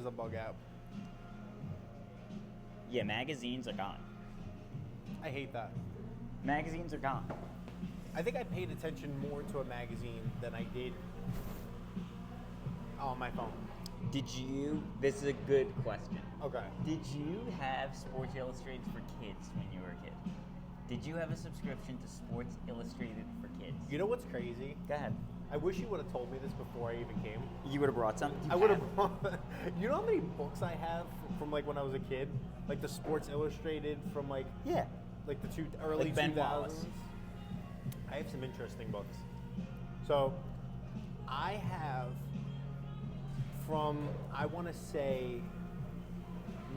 a bug out. Yeah, magazines are gone. I hate that. Magazines are gone. I think I paid attention more to a magazine than I did on my phone. Did you? This is a good question. Okay. Did you have Sports Illustrated for kids when you were a kid? Did you have a subscription to Sports Illustrated for kids? You know what's crazy? Go ahead. I wish you would have told me this before I even came. You would have brought some? I would have brought... You know how many books I have from like when I was a kid? Like the Sports Illustrated from like... Yeah. Like the early Like Ben 2000s. Wallace. I have some interesting books. So, I have from, I want to say,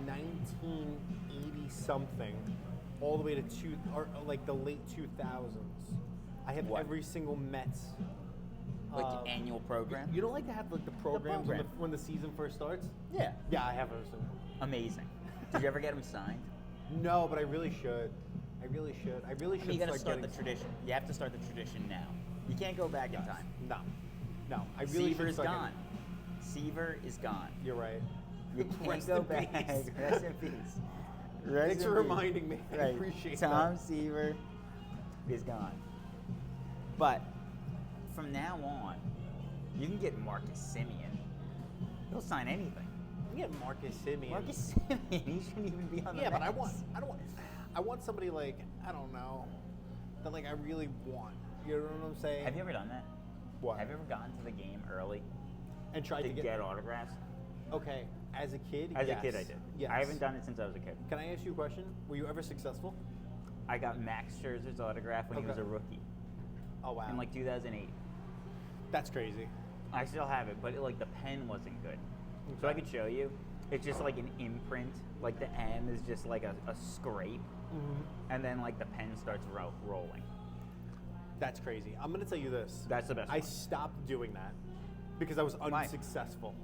1980 something, all the way to like the late 2000s. I have What? every single Mets. Like the annual program? You don't like to have like the programs program. when the season first starts? Yeah. Yeah, I have those. Amazing. Did you ever get them signed? No, but I really should. I really should You got to start the getting- tradition. You have to start the tradition now. You can't go back in time. No. I really Seaver should is start gone. Seaver is gone. You're right. You can't Rest go in back. peace. Rest in peace. Thanks for reminding me. I Right. appreciate Tom that. Seaver is gone. But from now on, you can get Marcus Simeon. He'll sign anything. You get Marcus Simeon. Marcus Simeon, he shouldn't even be on the Yeah, but I Mets. want somebody like, I don't know, that like I really want. You know what I'm saying? Have you ever done that? What? Have you ever gotten to the game early And tried to to get autographs? Okay, as a kid, As yes. a kid, I did. Yes. I haven't done it since I was a kid. Can I ask you a question? Were you ever successful? I got Max Scherzer's autograph when he was Okay. a rookie Oh wow. in like 2008. That's crazy. I still have it, but like the pen wasn't good. So I could show you. It's just like an imprint. Like the M is just like a scrape, and then like the pen starts rolling. That's crazy. I'm gonna tell you this. That's the best I one. stopped doing that because I was Why? unsuccessful.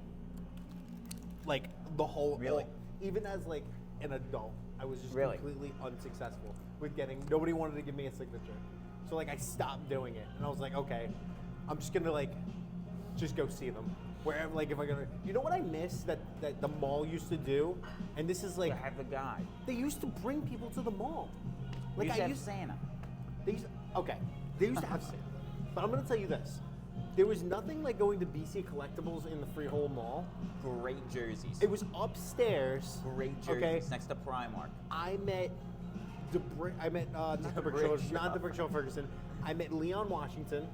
Like the whole Really? even as like an adult, I was just Really? completely unsuccessful with getting. Nobody wanted to give me a signature, so like I stopped doing it, and I was like, okay, I'm just gonna like just go see them wherever. Like if I gonna, you know what I miss that the mall used to do, and this is like I have the guy. they used to bring people to the mall. We Like used to I have used Santa. they used they used to have Santa. But I'm going to tell you this. There was nothing like going to BC Collectibles in the Freehold Mall. Great jerseys. It was upstairs. Great jerseys Okay. next to Primark. I met not the Brick Show, not the Brick Show Ferguson. I met Leon Washington.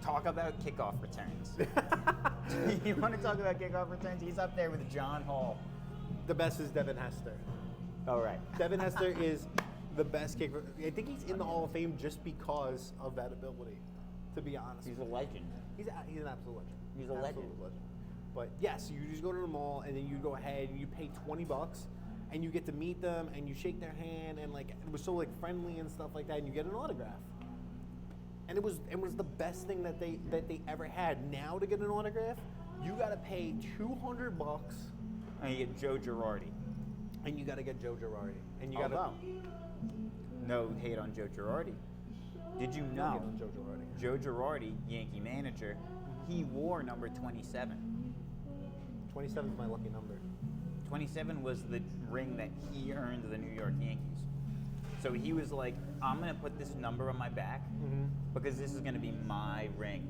Talk about kickoff returns. You want to talk about kickoff returns? He's up there with John Hall. The best is Devin Hester. All right. Devin Hester is the best kicker. I think he's in the Hall of Fame just because of that ability, to be honest. He's a legend. He's an absolute legend. He's a Absolute legend. But yes, you just go to the mall and then you go ahead and you pay $20 and you get to meet them and you shake their hand and like it was so like friendly and stuff like that and you get an autograph. And it was the best thing that they ever had. Now to get an autograph, you got to pay $200 And you get Joe Girardi. and you got to get Joe Girardi and you got Although, to no hate on Joe Girardi. Did you know Joe Girardi. Joe Girardi, Yankee manager, he wore number 27. 27 is my lucky number. 27 was the ring that he earned the New York Yankees. So he was like, I'm going to put this number on my back because this is going to be my ring.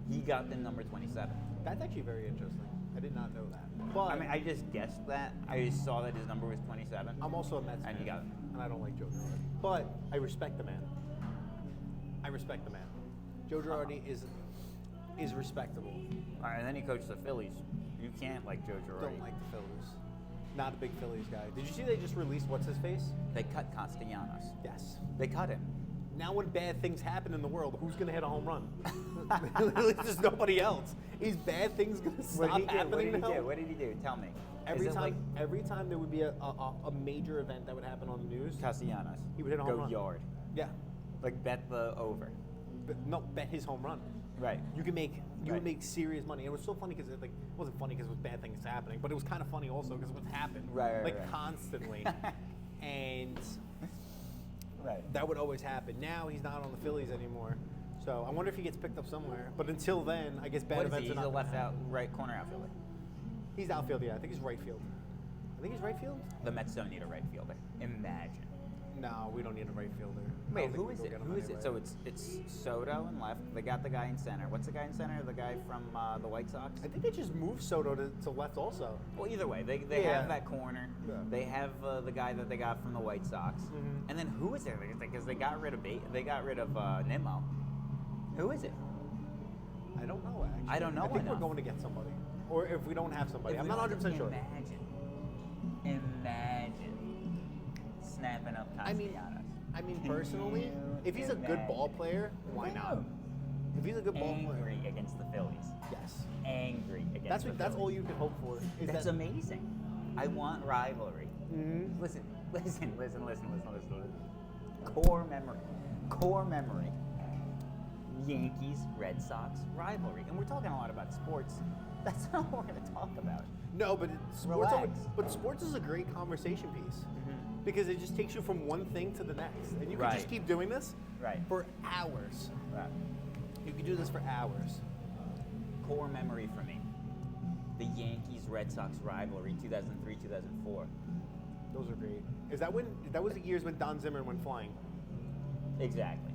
He got the number 27. That's actually very interesting. I did not know that. But I mean, I just guessed that. I just saw that his number was 27. I'm also a Mets fan. And you got it. And I don't like Joe Girardi. But I respect the man. I respect the man. Joe Girardi is respectable. All right, and then he coached the Phillies. You can't like Joe Girardi. Don't like the Phillies. Not a big Phillies guy. Did you see they just released what's his face? They cut Castellanos. Yes. They cut him. Now when bad things happen in the world, who's gonna hit a home run? There's nobody else. Is bad things gonna stop happening now? What did he do? Tell me. Every Is it time, every time there would be a major event that would happen on the news, Castellanos. he would hit a home Go run. yard. Yeah, Like bet the over. but no, bet his home run. Right. You can make Right. would make serious money. It was so funny because it wasn't funny because it was bad things happening, but it was kind of funny also because it would happen Right, constantly, and Right. that would always happen. Now he's not on the Phillies anymore, so I wonder if he gets picked up somewhere. But until then, I guess bad What is events he? are He's not a left gonna out, happen. right corner outfielder. He's outfield, yeah. I think he's right field. I think he's right field. The Mets don't need a right fielder. Imagine. No, we don't need a right fielder. I Wait, don't think who we is go it? get him Who is it? anyway. So it's Soto in left. They got the guy in center. What's the guy in center? The guy from the White Sox? I think they just moved Soto to left also. Well, either way, they Yeah. have that corner. Yeah. They have the guy that they got from the White Sox. Mhm. And then who is there? Because they got rid of Nimmo. Who is it? I don't know, actually. I don't know I think enough. we're going to get somebody. Or if we don't have somebody. If I'm we not don't- 100% sure. Imagine snapping up Castellanos. I mean, personally, if he's a good ball player, why not? If he's a good ball player. Angry against the Phillies. Yes. Angry against the That's all Phillies. you can hope for. Is That's that, amazing. I want rivalry. Mhm. Listen. Core memory. Yankees, Red Sox rivalry, and we're talking a lot about sports. That's not what we're going to talk about. No, but Relax. sports is a great conversation piece because it just takes you from one thing to the next, and you can Right. just keep doing this Right. for hours. Right. You can do this for hours. Core memory for me. The Yankees, Red Sox rivalry, 2003, 2004. Those are great. That was the years when Don Zimmerman went flying? Exactly.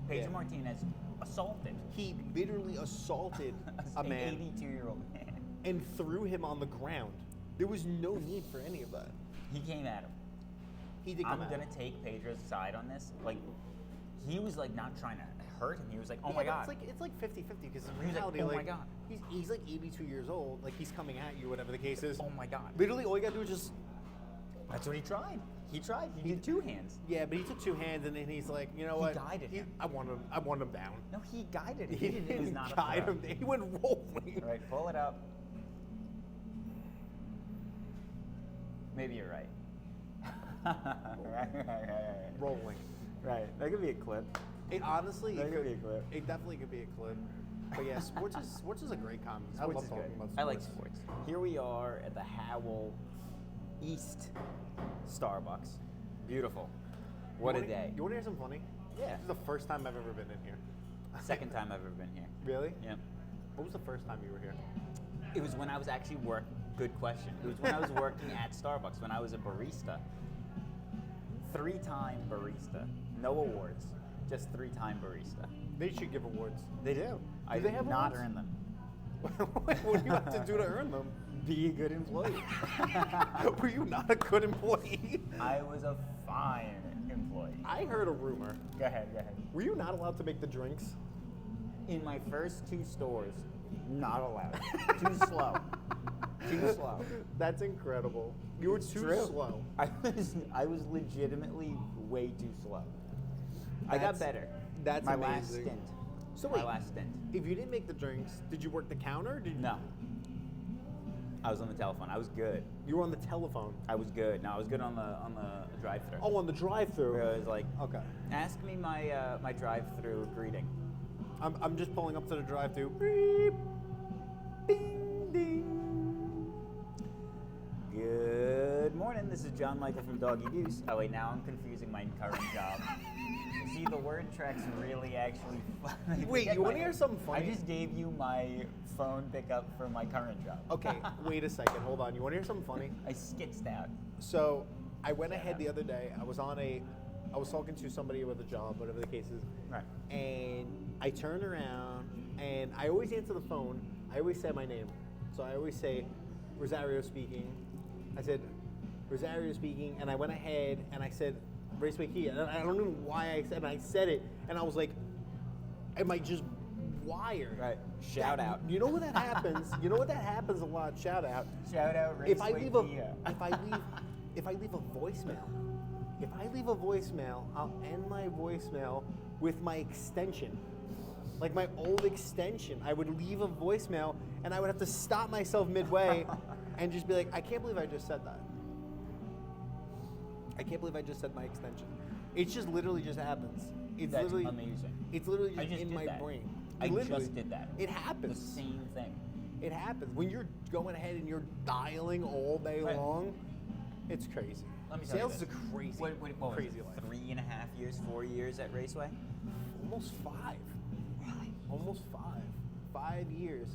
Pedro Yeah. Martinez assaulted He literally assaulted a an man 82-year-old man. and threw him on the ground. There was no need for any of that. He came at him. He did I'm come gonna take Pedro's side on this. Like, he was like not trying to hurt him. He was like, "Oh my god!" It's like 50-50 because in He was like, reality, "Oh my like, God." he's like 82 years old. Like he's coming at you, whatever the case is. Oh my god! Literally, all you gotta do is just That's what he tried. He tried. He did two hands. yeah. But he took two hands and then he's like, you know He what? guided him. I want him down. No, he guided him. He It was didn't not a guide throw. him. He went rolling. All right, pull it up. Maybe you're right. right. Rolling. Right. That could be a clip. It honestly, That it could could be a clip. It definitely could be a clip. But yeah, sports is a great comment. I Sports love is talking good. about sports. I like sports. Here we are at the Howell East Starbucks. Beautiful. What a day. You want to hear something funny? Yeah. This is the first time I've ever been in here. Second time I've ever been here. Really? Yep. What was the first time you were here? It was when I was actually Good question. It was when I was working at Starbucks, when I was a barista. 3-time barista. No awards. Just 3-time barista. They should give awards. They do. I Do they did have not awards? earn them. What do you have to do to earn them? Be a good employee. Were you not a good employee? I was a fine employee. I heard a rumor. Go ahead. Were you not allowed to make the drinks? In my first 2 stores, not allowed. Too slow. Too slow. That's incredible. You were It's too true. slow. I was legitimately way too slow. I got That's- better. that's my last amazing. stint. So my wait. last stint. If you didn't make the drinks, did you work the counter? Or did you? No. I was on the telephone. I was good. You were on the telephone. I was good. No, I was good on the drive-through. Oh, on the drive-through. I was like, Okay. ask me my my drive-through greeting. I'm just pulling up to the drive-through. Beep. Ding ding. Good morning. This is John Michael from Doggy Deuce. Oh wait, now I'm confusing my current job. See, the word track's really actually funny. Wait, you wanna hear something funny? I just gave you my phone pickup for my current job. Okay, wait a second. Hold on. You want to hear something funny? I skitzed out. So I went ahead the other day. I was talking to somebody with a job, whatever the case is. Right. And I turned around, and I always answer the phone. I always say my name. So I always say, Rosario speaking. I said, Rosario speaking, and I went ahead and I said, Raceway Key. And I don't know why I said it, and I was like, am I just wired? Right. Shout out. You know what that happens? You know what that happens a lot? Shout out. Shout out If I Raceway leave a Kia. if I leave a voicemail, I'll end my voicemail with my extension. Like my old extension. I would leave a voicemail and I would have to stop myself midway and just be like, I can't believe I just said that. I can't believe I just said my extension. It just literally just happens. It's That's literally amazing. It's literally I just just in did my that. brain. I Literally. just did that. It The happens. same thing. It happens. When you're going ahead and you're dialing all day Right. long, it's crazy. Let me tell Sales you is this. a crazy, What was crazy it, life. 3.5 years, 4 years at Raceway? Almost 5. Really? Almost 5. 5 years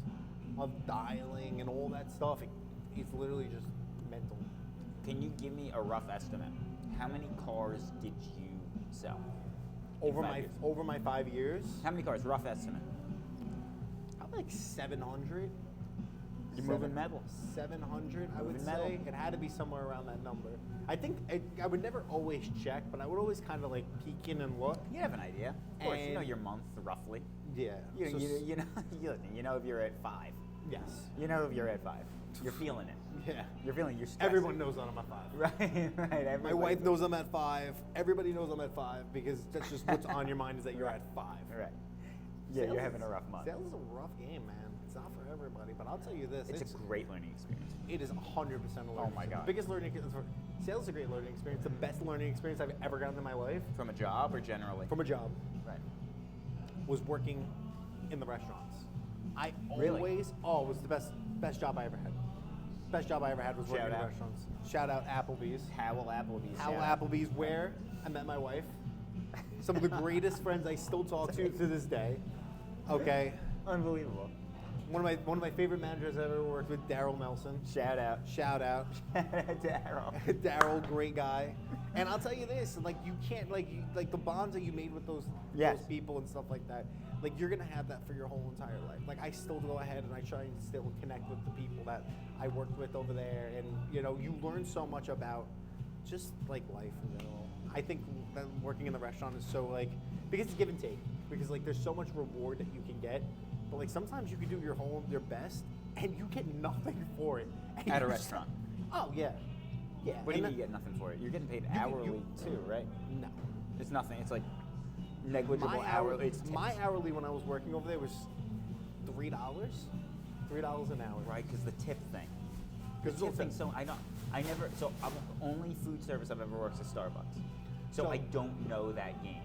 of dialing and all that stuff. it's literally just mental. Can you give me a rough estimate? How many cars did you sell? in Over 5 my years? over my 5 years, How many cars? Rough estimate. probably like 700. You're moving metal. 700, I would Moving say. metal. It had to be somewhere around that number. I think I would never always check, but I would always kind of like peek in and look. You have an idea. Of course, you know And- your month roughly. Yeah. You know, so you know, you know if you're at 5. yes. You know if you're at 5. You're feeling it. Yeah. You're feeling. You're stressing. Everyone knows that I'm at 5. Right, right. My everybody- wife knows I'm at 5. Everybody knows I'm at 5 because that's just what's on your mind is that you're at 5. Right. Yeah, Sales you're having a is- rough month. Sales is a rough game, man. It's not for everybody, but I'll tell you this: It's a great learning experience. it is 100% a learning. Oh my experience. God. Biggest learning. Sales is a great learning experience. The best learning experience I've ever gotten in my life From a job or generally? from a job Right. was working in the restaurants. I Really? always, it was the best job I ever had. Best job I ever had was working Shout in out. restaurants. Shout out Applebee's. Howell Applebee's. Howell shout out. Applebee's, where I met my wife. Some of the greatest friends I still talk to this day. Okay, Unbelievable. one of my favorite managers I've ever worked with, Daryl Nelson. Shout out. Shout out, Daryl. Daryl, great guy. And I'll tell you this: like you can't like the bonds that you made with those Yes. people and stuff like that. Like you're gonna have that for your whole entire life. Like I still go ahead and I try and still connect with the people that I worked with over there, and you know you learn so much about just like life in general. I think that working in the restaurant is so like because it's give and take. Because like there's so much reward that you can get, but like sometimes you can do your best and you get nothing for it. And At a you're just restaurant. like, oh yeah, yeah. What do you and mean you get nothing for it? You're getting paid can- hourly you- too, right? No. It's nothing. It's like negligible My hourly. It's tips. my hourly when I was working over there was $3, $3 an hour. Right, because the tip thing. The 'Cause tip it's thing. also- So I never. So I'm only food service I've ever worked is Starbucks. So So- I don't know that game.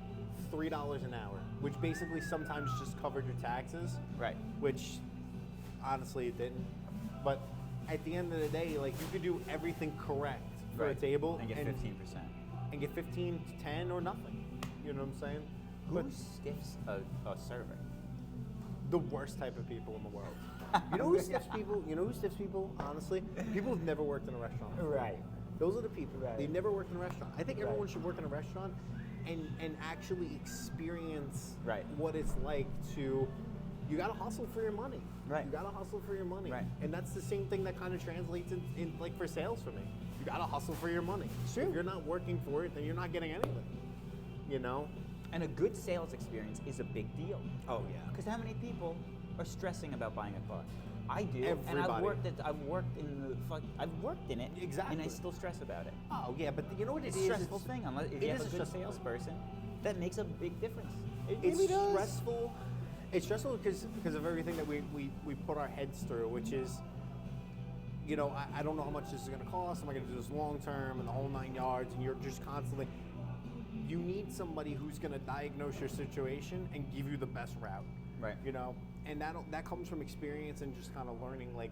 $3 an hour, which basically sometimes just covered your taxes. Right. Which honestly it didn't. But at the end of the day, like you could do everything correct for a Right. table And get 15%. and get 15 to 10 or nothing. You know what I'm saying? Who But stiffs a server? the worst type of people in the world. You know who stiffs people? You know who stiffs people? Honestly, people who've never worked in a restaurant. before. Right. Those are the people. Right. They've never worked in a restaurant. I think Right. everyone should work in a restaurant and actually experience Right. what it's like to. You gotta hustle for your money. Right. You gotta hustle for your money. Right. And that's the same thing that kind of translates in like for sales for me. You gotta hustle for your money. True. If you're not working for it, then you're not getting anything. You know? And a good sales experience is a big deal. Oh yeah. Because how many people are stressing about buying a car? I do, and Everybody. I've worked in it, Exactly. and I still stress about it. Oh yeah, but you know what it It's is? a stressful thing. Unless if it you have is a a good stressful thing. salesperson, that makes a big difference. It It's really does. stressful. It's stressful because of everything that we put our heads through, which is, you know, I don't know how much this is going to cost. Am I going to do this long term and the whole 9 yards? And you're just constantly. You need somebody who's going to diagnose your situation and give you the best route. Right. You know, and that comes from experience and just kind of learning like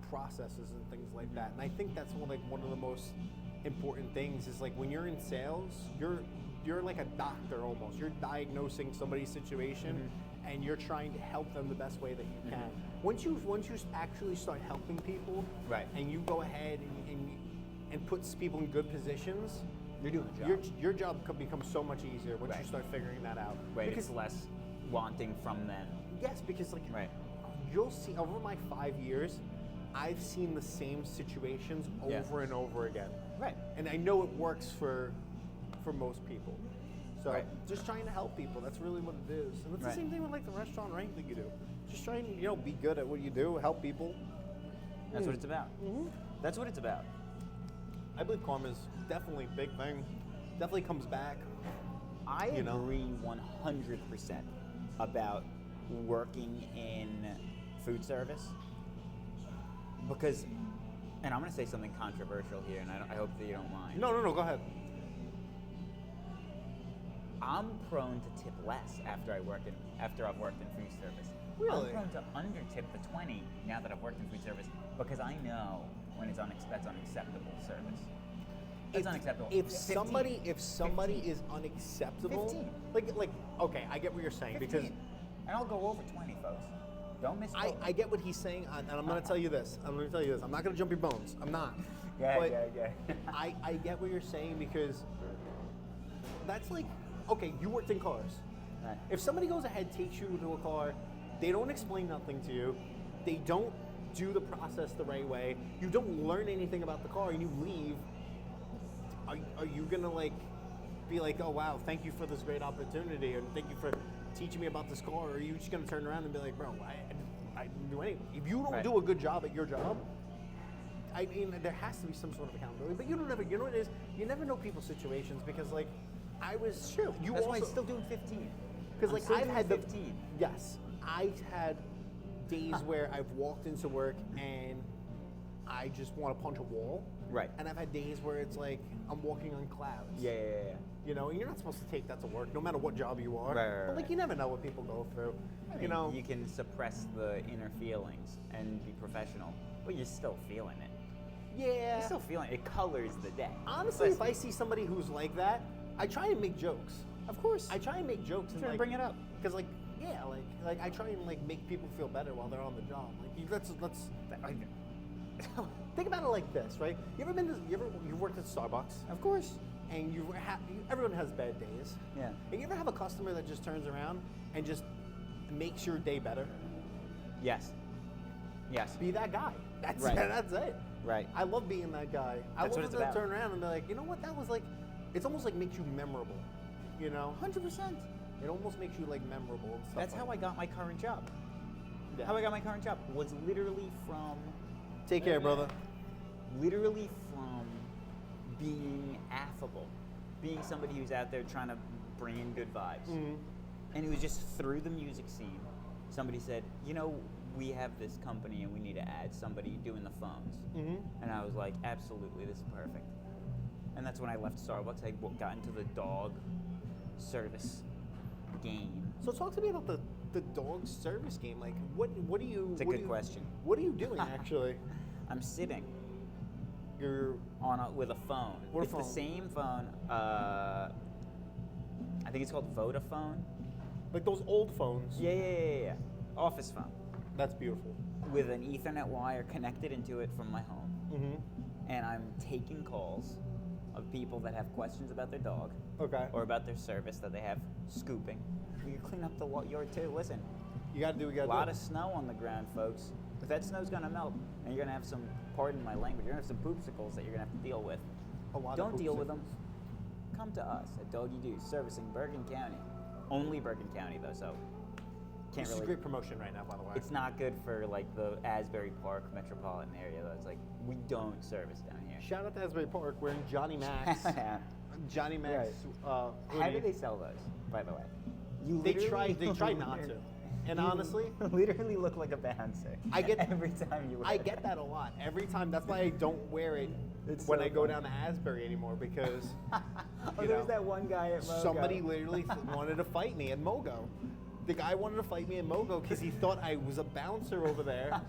processes and things like that. And I think that's one of the most important things is like when you're in sales, you're like a doctor almost. You're diagnosing somebody's situation and you're trying to help them the best way that you can. Once you actually start helping people, Right. and you go ahead and put people in good positions, You're doing the job. your job could become so much easier once you Right. start figuring that out. Right. Because It's less wanting from them. yes, because like Right. you'll see over my 5 years, I've seen the same situations Yeah. over and over again. Right. And I know it works for most people. So Right. just trying to help people, that's really what it is. And it's Right. the same thing with like the restaurant or anything you do. Just trying to, be good at what you do, help people. That's what it's about. Mhm. That's what it's about. I believe karma's definitely a big thing. Definitely comes back. I You know? agree 100% about working in food service because, and I'm going to say something controversial here, and I hope that you don't mind. No, go ahead. I'm prone to tip less after I've worked in food service. Really? I'm prone to undertip the 20 now that I've worked in food service because I know when that's unacceptable service. It's unacceptable. If 15. somebody 15. is unacceptable, 15. like okay, I get what you're saying 15. because And I'll go over 20, folks. Don't miss. I get what he's saying, and I'm going to tell you this. I'm not going to jump your bones. I'm not. Yeah. I get what you're saying because that's like, okay, you worked in cars. Right. If somebody goes ahead, takes you to a car, they don't explain nothing to you, they don't do the process the right way, you don't learn anything about the car, and you leave, are you gonna like be like, oh wow, thank you for this great opportunity, and thank you for teaching me about this car, or are you just gonna turn around and be like, bro, I didn't do anything? If you don't do a good job at your job, I mean, there has to be some sort of accountability, but you know what it is? You never know people's situations because, like, I was true. You That's also, why I'm still doing 15. because like I've had 15. Yes, I've had days where I've walked into work and I just want to punch a wall. Right. And I've had days where it's like I'm walking on clouds. Yeah. You know, and you're not supposed to take that to work, no matter what job you are. Right. But like, you never know what people go through. I mean, you know, you can suppress the inner feelings and be professional, but you're still feeling it. yeah. You're still feeling it. It colors the day. Honestly, if I see somebody who's like that, I try and make jokes. Of course. I try and make jokes and Try to like, bring it up. because like, yeah, like I try and like make people feel better while they're on the job. Like, let's think about it like this, right? You've worked at Starbucks, Of course. and everyone has bad days. Yeah. And you ever have a customer that just turns around and just makes your day better? Yes. Be that guy. That's Right. that's it. Right. I love being that guy. I That's love what it's to about. turn around and be like, you know what? That was like, it's almost like makes you memorable. You know, 100%. it almost makes you like memorable and stuff. That's how I like got my current job. that. How I got my current job was literally from Take care, brother. literally from being affable, being somebody who's out there trying to bring in good vibes. Mhm. And it was just through the music scene. Somebody said, you know, we have this company and we need to add somebody doing the phones. Mhm. And I was like, absolutely, this is perfect. And that's when I left Starbucks. I got into the dog service game. So talk to me about the dog service game. Like, what do you? It's a what good do you- question. What are you doing actually? I'm sitting You're with a phone. What It's phone? the same phone. I think it's called Vodafone. like those old phones. Yeah. Office phone That's beautiful. with an Ethernet wire connected into it from my home. Mm-hmm. And I'm taking calls of people that have questions about their dog Okay. or about their service that they have scooping. You can clean up the yard too. Listen, You gotta do what you a gotta lot do. of snow on the ground, folks. But that snow's gonna melt, and you're gonna have some, pardon my language, you're gonna have some poopsicles that you're gonna have to deal with. A lot of Don't deal with poopsicles. them. Come to us at Doggy Doo, servicing Bergen County. Only Bergen County though, so can't This is really. a great promotion right now, by the way. It's not good for like the Asbury Park metropolitan area though. It's like we don't service down here. Shout out to Asbury Park. We're in Johnny Mac's. Johnny Mac's. How do hoodie. they sell those, by the way? You They literally- try not to. And you honestly, literally look like a bouncer. I get every time you wear I it. get that a lot. Every time. That's why I don't wear it It's when so I go funny. down to Asbury anymore because Oh, you there's know, that one guy at Mogo. somebody literally wanted to fight me at Mogo. The guy wanted to fight me at Mogo because he thought I was a bouncer over there,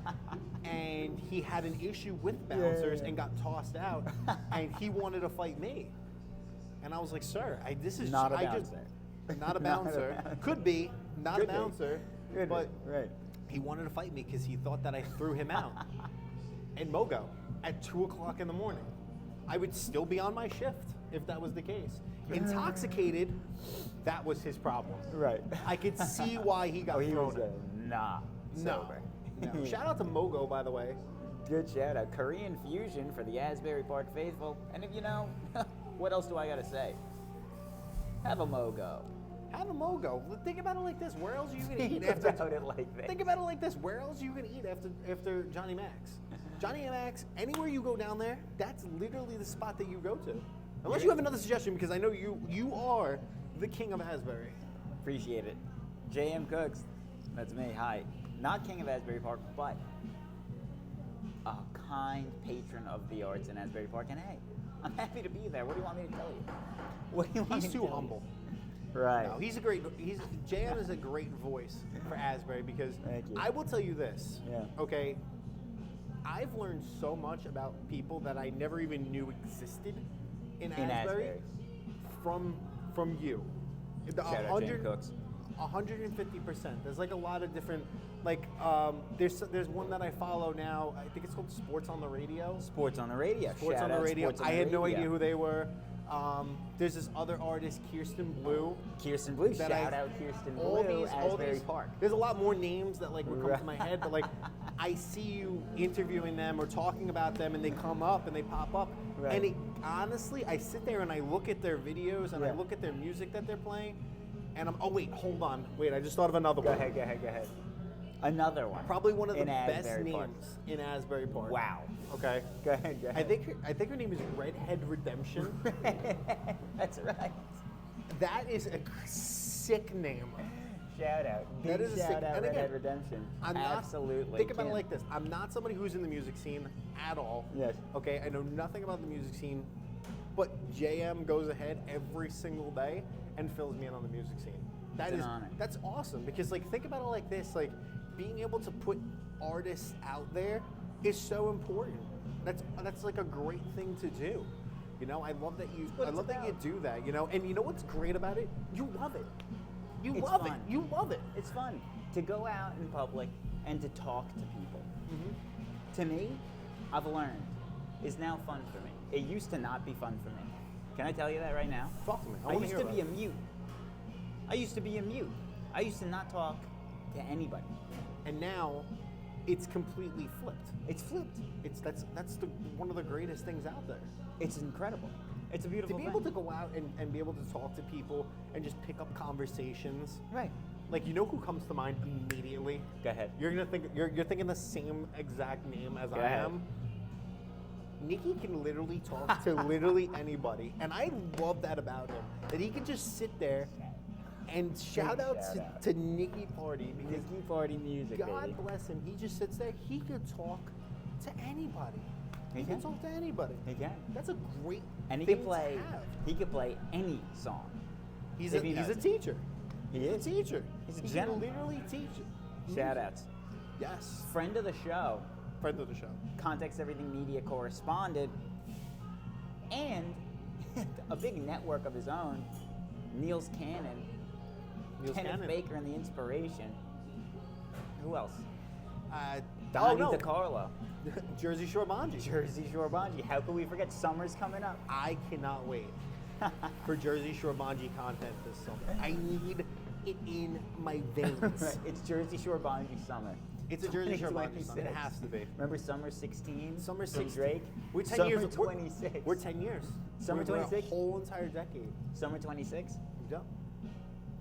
and he had an issue with bouncers yeah. and got tossed out, and he wanted to fight me. And I was like, "Sir, this is Not a I just- bouncer. not a Not a bouncer. bouncer. Could be not Could a be. bouncer, Good, but right. he wanted to fight me because he thought that I threw him out in Mogo at 2:00 in the morning. I would still be on my shift if that was the case. Intoxicated, that was his problem. Right. I could see why he got Oh, he thrown. was not no. sober. No. Shout out to Mogo, by the way. Good shout out. Korean fusion for the Asbury Park faithful. And if you know, what else do I gotta say? Have a Mogo. Have a Mogo. Think about it like this. Where else are you going to eat Think after? about it like this. Think about it like this. Where else are you going to eat after Johnny Mac's? Johnny Mac's, anywhere you go down there, that's literally the spot that you go to. Unless you have another suggestion, because I know you are the king of Asbury. Appreciate it. JM Cooks. That's me. Hi. Not king of Asbury Park, but a kind patron of the arts in Asbury Park. And hey, I'm happy to be there. What do you want me to tell you? What do you want He's me to too tell humble. You? Right. No, JM is a great voice for Asbury because Thank you. I will tell you this. Yeah. Okay. I've learned so much about people that I never even knew existed in Asbury, from you. The Shout out JM Cooks. 150%. There's like a lot of different, like, there's one that I follow now. I think it's called Sports on the Radio. Sports on the Radio. Sports Shout on the out Radio. Sports on I the had no Radio. idea who they were. There's this other artist, Kirsten Blue. Kirsten Blue. that Shout I- out Kirsten Blue, Asbury Park. There's a lot more names that like would come to my Right. head, but like I see you interviewing them or talking about them, and they come up and they pop up, Right. and honestly, I sit there and I look at their videos and I Yeah. look at their music that they're playing, and oh wait, hold on, wait, I just thought of another Go one. ahead. Another one. Probably one of the In best Asbury Park. names in Asbury Park. Wow. Okay. Go ahead. I think her name is Redhead Redemption. That's right. That is a sick name. Shout out. That Big is a shout sick- out and again, Redhead Redemption. I'm not, Absolutely. Think about it Kim. like this. I'm not somebody who's in the music scene at all. Yes. Okay, I know nothing about the music scene, but JM goes ahead every single day and fills me in on the music scene. It's an honor. That's awesome because like think about it like this, like being able to put artists out there is so important. That's like a great thing to do. You know, I love that you what I it's love that you about. do that, you know? And you know what's great about it? You love it. You It's love fun. it. You love it. It's fun to go out in public and to talk to people. Mm-hmm. To me, I've learned, is now fun for me. It used to not be fun for me. Can I tell you that right now? Fuck me. I wanna used hear to about be a it. mute. I used to be a mute. I used to not talk to anybody. And now it's completely flipped. It's flipped. That's one of the greatest things out there. It's incredible. It's a To beautiful be thing. able to go out and be able to talk to people and just pick up conversations. Right. Like, you know who comes to mind immediately? Go ahead. You're gonna think you're thinking the same exact name as Go I ahead. am. Nikki can literally talk to literally anybody, and I love that about him. That he can just sit there and shout out shout to Nikki Party because Nikki Party music, God baby. bless him. He just sits there. He could talk to anybody. He He can can. talk to anybody. He can. That's a great And he thing can play. to have. He could play any song. He's if a, he he's knows a it. teacher. He He's is. a teacher. He's a he gentleman. can literally teach it. Shout outs. Yes. Friend of the show, Friend of the show. Context Everything Media correspondent, and a big network of his own, Niels Cannon, Niels Kenneth Cannon. Baker and the Inspiration. Who else? Donnie Donnie DiCarlo. Jersey Shore Bonji. Jersey Shore Bonji. How could we forget? Summer's coming up. I cannot wait for Jersey Shore Bonji content this summer. I need it in my veins. Right, it's Jersey Shore Bonji summer. It's a Jersey Shore Bonji summer. 2026. It has to be. Remember Summer 16? Summer from 16. Drake? We're 10 Summer years. 26. We're 10 years. Summer We're 26? a whole entire decade. Summer 26? Yep.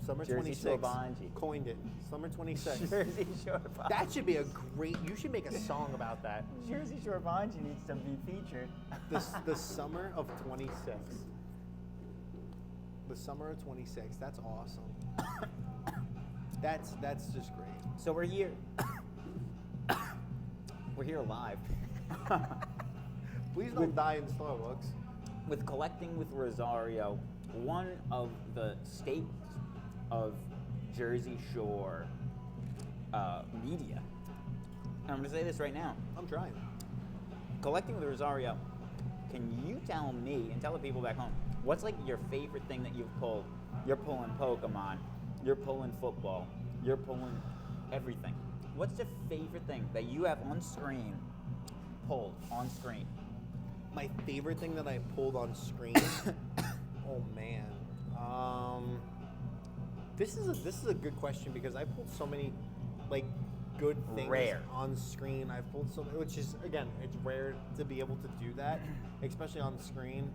Summer Jersey 26. Shore Bonji. Coined it. Summer 26. Jersey Shore Bonji. That should be a great. You should make a song about that. Jersey Shore Bonji needs to be featured. The summer of 26. The summer of 26. That's awesome. That's just great. So we're here. We're here live. Please don't die in Starbucks. With Collecting with Rosario, one of the staples of Jersey Shore media. And I'm going to say this right now. I'm trying. Collecting with Rosario, can you tell me and tell the people back home, what's like your favorite thing that you've pulled? You're pulling Pokemon, you're pulling football, you're pulling everything. What's the favorite thing that you have on screen, pulled on screen? My favorite thing that I pulled on screen. Oh man. This is a good question because I pulled so many like good things Rare. on screen. I've pulled so many, which is again, it's rare to be able to do that, especially on screen.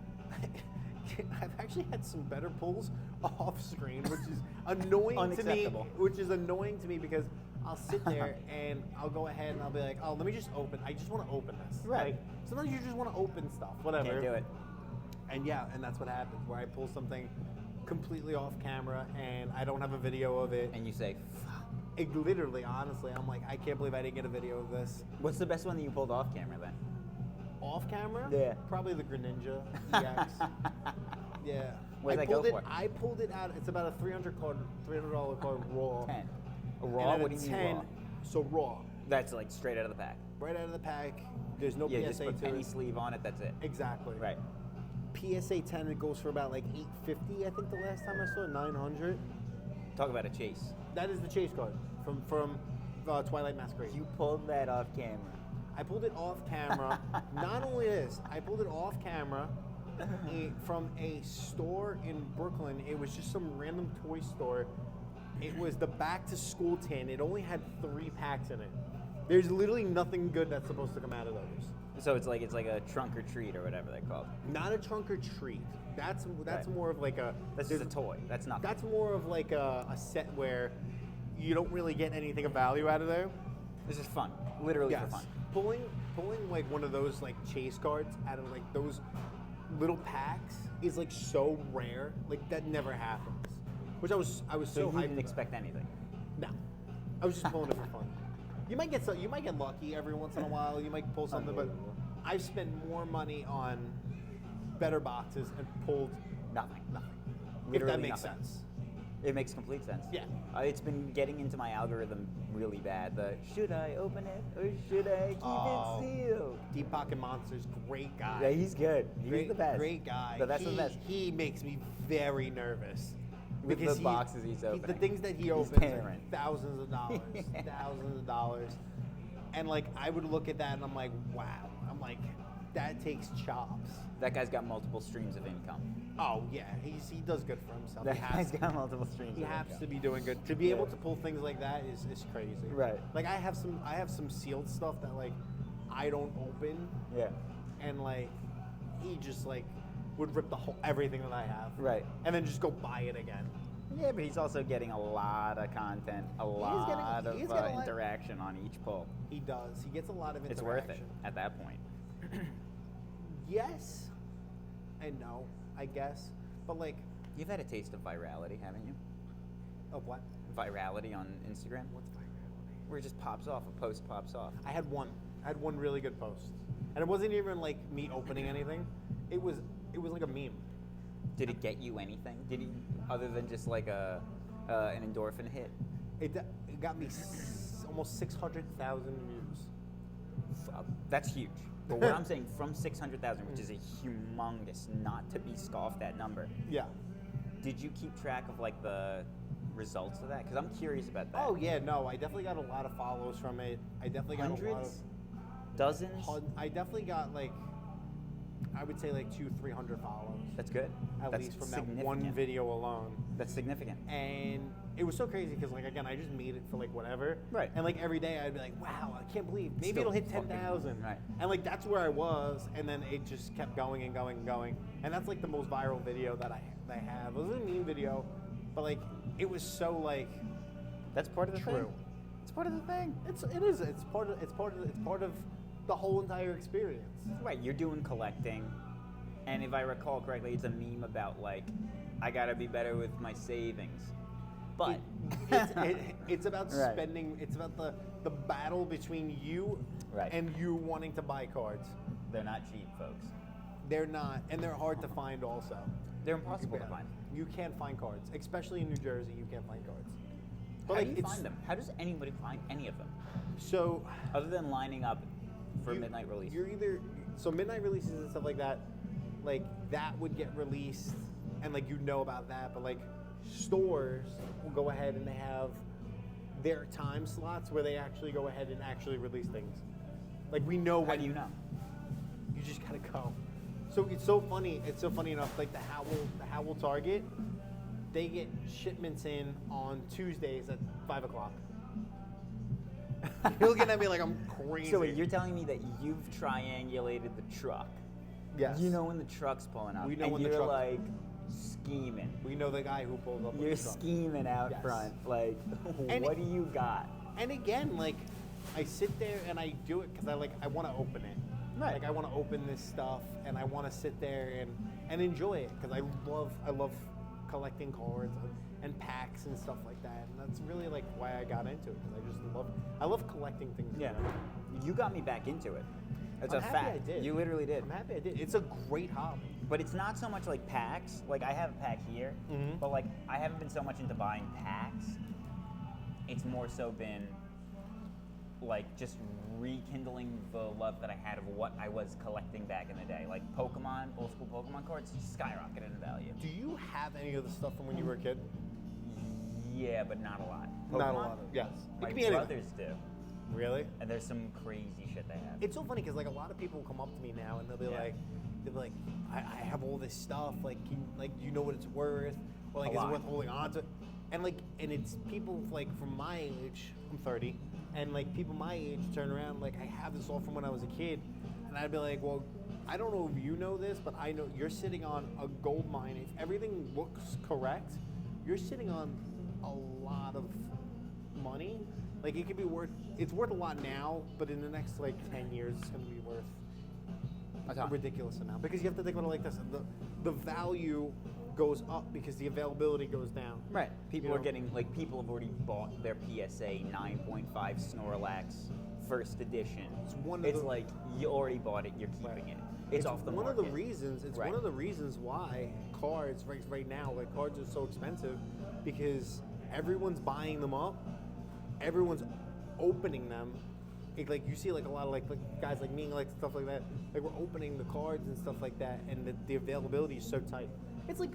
I've actually had some better pulls off screen, which is annoying to me. Unacceptable. Which is annoying to me because I'll sit there and I'll go ahead and I'll be like, oh, let me just open. I just want to open this. Right. Like, sometimes you just want to open stuff, whatever. Can't do it. And yeah, and that's what happens, where I pull something completely off camera and I don't have a video of it. And you say, fuck. It literally, honestly, I'm like, I can't believe I didn't get a video of this. What's the best one that you pulled off camera then? Off camera? Yeah. Probably the Greninja EX. Yeah. Where'd I that go pulled it. for? I pulled it out. It's about a $300 card raw. 10. A And raw? then What a do you mean 10, raw? So raw, That's like straight out of the pack. right out of the pack. There's no Yeah, just PSA put to penny it. sleeve on it, that's it. Exactly. Right. PSA 10, it goes for about like $850. I think the last time I saw it, $900. Talk about a chase. That is the chase card from Twilight Masquerade. You pulled that off camera. I pulled it off camera. Not only this, I pulled it off camera from a store in Brooklyn. It was just some random toy store. It was the back to school tin. It only had 3 packs in it. There's literally nothing good that's supposed to come out of those. So it's like a trunk or treat or whatever they're called. Not a trunk or treat. That's Right. more of like a. That's just a toy. That's nothing. That's more of like a set where you don't really get anything of value out of there. This is fun. Literally for fun. Pulling like one of those like chase cards out of like those little packs is like so rare. Like that never happens. Which I was So so you hyped didn't about. expect anything. No, I was just pulling it for fun. You might get lucky every once in a while. You might pull something, but Unbelievable. I've spent more money on better boxes and pulled Nothing. nothing. Literally if that makes nothing. sense. It makes complete sense. Yeah. It's been getting into my algorithm really bad. Should I open it or should I keep Oh. it sealed? Deep Pocket Monsters, great guy. Yeah, he's good. He's great, the best. Great guy. The best of the best. He makes me very nervous. With Because the boxes he's opening. The things that he He's opens tearing. are thousands of dollars. Thousands of dollars. And like I would look at that and I'm like, wow. I'm like, that takes chops. That guy's got multiple streams of income. Oh yeah, he does good for himself. That He has guy's to. got multiple streams He of has income. to be doing good. To be able Yeah. to pull things like that is crazy. Right. Like I have some sealed stuff that like I don't open, Yeah. and like he just like would rip the whole everything that I have. Right. And then just go buy it again. Yeah, but he's also getting a lot of content, a lot of he's getting a lot- interaction on each pull. He does. He gets a lot of interaction. It's worth it at that point. Yes and no, I guess. But like, You've had a taste of virality, haven't you? of what? Virality on Instagram, What's virality? where it just pops off, a post pops off. I had one really good post, and it wasn't even like me opening anything. It was like a meme. Did it get you anything? Did it, other than just like an endorphin hit? It got me almost 600,000 views. That's huge. But what I'm saying, from 600,000, which is a humongous, not to be scoffed at number, Yeah. did you keep track of like the results of that? Because I'm curious about that. Oh yeah, no, I definitely got a lot of follows from it. I definitely got a lot of. Hundreds? Dozens? I definitely got like, I would say like 200-300 follows. That's good. At That's least from that one significant. video alone. That's significant. And it was so crazy because like again I just made it for like whatever. Right. And like every day I'd be like, wow, I can't believe maybe Still it'll hit fucking- 10,000. right. And like that's where I was, and then it just kept going and going and going. And that's like the most viral video that I have. It was a meme video, but like it was so like That's part of the thing. true. It's part of the thing. It's part of the whole entire experience. Right, you're doing collecting, and if I recall correctly, it's a meme about like, I gotta be better with my savings. But It's about Right. spending. It's about the battle between you Right. and you wanting to buy cards. they're not cheap, folks. They're not, and they're hard to find also. They're impossible to Yeah. find. You can't find cards, especially in New Jersey. You can't find cards. How like, do you it's- find them? How does anybody find any of them? So Other than lining up for you- midnight release. You're either so midnight releases and stuff like that would get released, and like you know about that, but like stores will go ahead and they have their time slots where they actually go ahead and actually release things. Like we know How when do you know? You just gotta go. So it's so funny. It's so funny enough. Like the Howell Target, they get shipments in on Tuesdays at 5 o'clock. You're looking at me like I'm crazy. So wait, you're telling me that you've triangulated the truck. Yes. You know when the truck's pulling up. We know and when the you're truck- like scheming. We know the guy who pulled up. with You're the truck. scheming out Yes. front. Like, And what do you got? And again, like I sit there and I do it because I want to open it. Right. Like I want to open this stuff and I want to sit there and enjoy it because I love collecting cards and packs and stuff like that. And that's really like why I got into it because I love collecting things. in Yeah. general. You got me back into it. It's I'm a happy fact. I did. You literally did. I'm happy I did. It's a great hobby. But it's not so much like packs. Like I have a pack here, Mhm. but like I haven't been so much into buying packs. It's more so been like just rekindling the love that I had of what I was collecting back in the day. Like Pokemon, old school Pokemon cards, skyrocketed in value. Do you have any of the stuff from when you were a kid? Yeah, but not a lot. Not a Pokemon? lot of, yes. It My could be anything. brothers do. Really? And there's some crazy shit they have. It's so funny because like a lot of people come up to me now and they'll be like, I have all this stuff. Like, you know what it's worth, or like, A is it lot. worth holding on to? And like, and it's people like from my age. I'm 30, and like people my age turn around like, I have this all from when I was a kid, and I'd be like, well, I don't know if you know this, but I know you're sitting on a gold mine. If everything looks correct, you're sitting on a lot of money. Like it could be it's worth a lot now, but in the next like 10 years, it's going to be worth a ridiculous amount. Because you have to think about it like this: the value goes up because the availability goes down. Right. People You are know? getting people have already bought their PSA 9.5 Snorlax first edition. It's like you already bought it, you're keeping it. It's off the one market. of the reasons. It's one of the reasons why cards right now, like cards are so expensive, because everyone's buying them up, everyone's opening them. Like you see, like a lot of like guys like me, like stuff like that. Like we're opening the cards and stuff like that, and the availability is so tight. It's like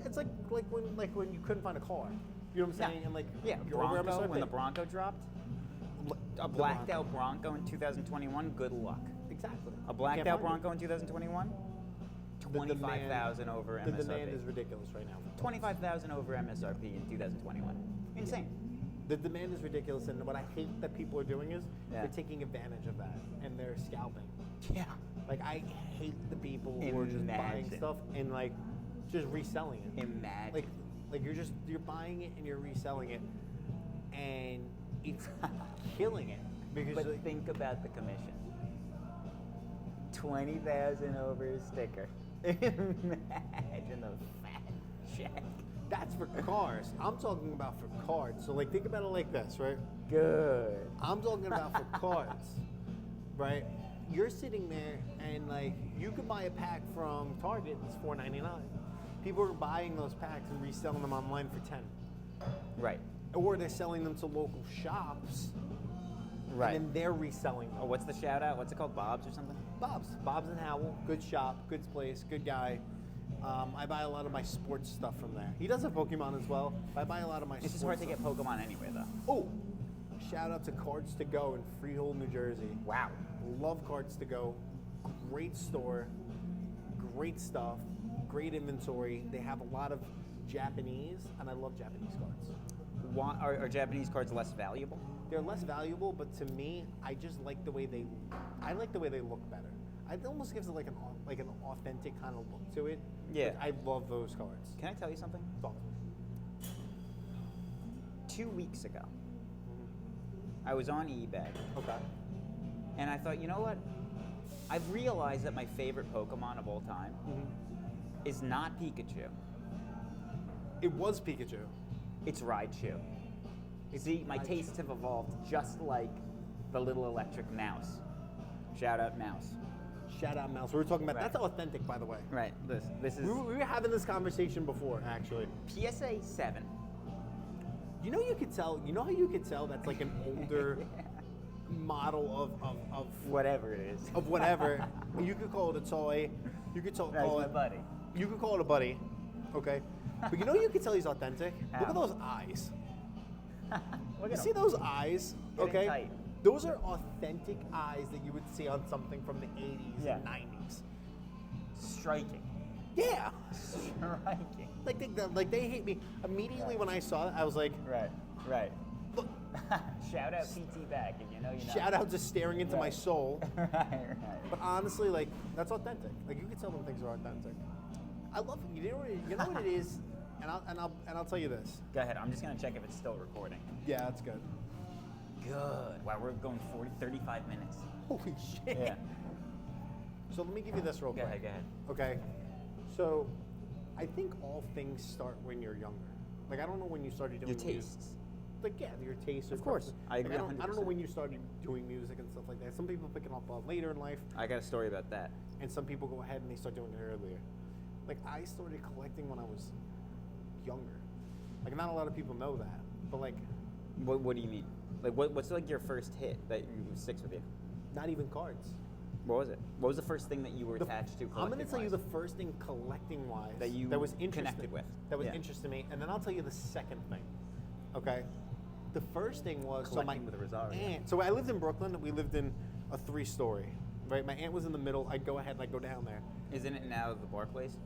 when you couldn't find a car. You know what I'm saying? Yeah. And like Bronco, Bronco, when the Bronco dropped, a blacked out Bronco in 2021, good luck. Exactly. A blacked Can't out find it. Bronco in 2021, The demand- 25,000 over The MSRP. demand is ridiculous right now. 25,000 over MSRP in 2021. Insane. The demand is ridiculous, and what I hate that people are doing is Yeah. they're taking advantage of that and they're scalping. Yeah. Like I hate the people who are just buying Imagine. stuff and like just reselling it. Imagine. Like you're buying it and you're reselling it, and it's killing it because But like, think about the commission. 20,000 over a sticker. Imagine the fat check. that's for cars. I'm talking about for cards. So like think about it like this, right? Good. I'm talking about for cards, right? You're sitting there and like you could buy a pack from Target. It's $4.99. People are buying those packs and reselling them online for $10, Right. or they're selling them to local shops, Right. and then they're reselling them. Oh, what's the shout out? What's it called? Bob's or something? Bob's and Howell, good shop, good place, good guy. I buy a lot of my sports stuff from there. He does have Pokemon as well, but I buy a lot of my It's just sports hard to stuff. get Pokemon anywhere, though. Oh, shout out to Cards to Go in Freehold, New Jersey. Wow. Love Cards to Go. Great store, great stuff, great inventory. They have a lot of Japanese, and I love Japanese cards. Why, are Japanese cards less valuable? They're less valuable, but to me, I just like the way they. I like the way they look better. It almost gives it like an authentic kind of look to it. Yeah. Like, I love those cards. Can I tell you something? Talk. 2 weeks ago, I was on eBay, Okay. and I thought, you know what? I've realized that my favorite Pokemon of all time is not Pikachu. It was Pikachu. It's Raichu. See, my Raichu. tastes have evolved just like the little electric mouse. Shout out mouse. Shout out Mouse. We were talking about Right. that's authentic, by the way. Right. This is We were having this conversation before, actually. PSA 7. You know, you could tell. You know how you could tell that's like an older model of Whatever it is. of whatever. You could call it a toy. You could call That's my it. buddy. You could call it a buddy. Okay. But you know you could tell he's authentic. Look How? at those eyes. Look You at see him. those eyes? Getting Okay. tight. Those are authentic eyes that you would see on something from the 80s Yeah. and 90s. Striking. Yeah. Striking. Like they hate me immediately when I saw it. I was like, Right. Right. look. Shout out PT back if you know you know. Shout out to staring into my Right. soul. right. But honestly, like that's authentic. Like you can tell when things are authentic. I love it. You know what it is, and I'll tell you this. Go ahead. I'm just gonna check if it's still recording. Yeah, that's good. Good. Wow, we're going 35 minutes. Holy shit. Yeah. So let me give you this real Go quick. ahead. Go ahead. Okay. So I think all things start when you're younger. Like I don't know when you started doing Your music. tastes. Like yeah, your tastes. Of course. I agree I don't know 100%. when you started doing music and stuff like that. Some people pick it up later in life, I got a story about that. and some people go ahead and they start doing it earlier. Like I started collecting when I was younger. Like not a lot of people know that, but like What do you mean? Like what's like your first hit that sticks with you? not even cards. What was it? What was the first thing that you were attached to? I'm going to tell you the collecting-wise? first thing collecting wise That you was interesting, connected with. That was Yeah. interesting to me, and then I'll tell you the second thing Okay. The first thing was Collecting with Rosario. aunt. So I lived in Brooklyn. We lived in a 3-story. Right. My aunt was in the middle. I'd go ahead and I'd go down there. Isn't it now the Barclays?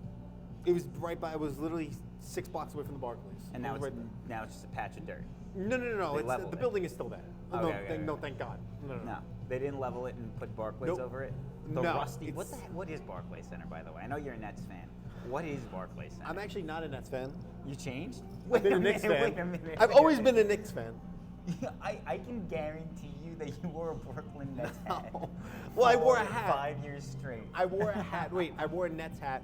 It was right by. It was literally 6 blocks away from the Barclays. And now It it's was right there. now it's just a patch of dirt. No. They It's, leveled the it. building is still there. Okay, no, okay, no, okay. thank God. No. No, they didn't level it and put Barclays Nope. over it. The No, rusty. What it's- what is Barclays Center, by the way? I know you're a Nets fan. What is Barclays Center? I'm actually not a Nets fan. You changed? I've been a Knicks fan. I've always been a Knicks fan. I can guarantee you that you wore a Brooklyn Nets hat. No. Well, I wore a for hat. 5 years straight. I wore a hat. Wait, I wore a Nets hat,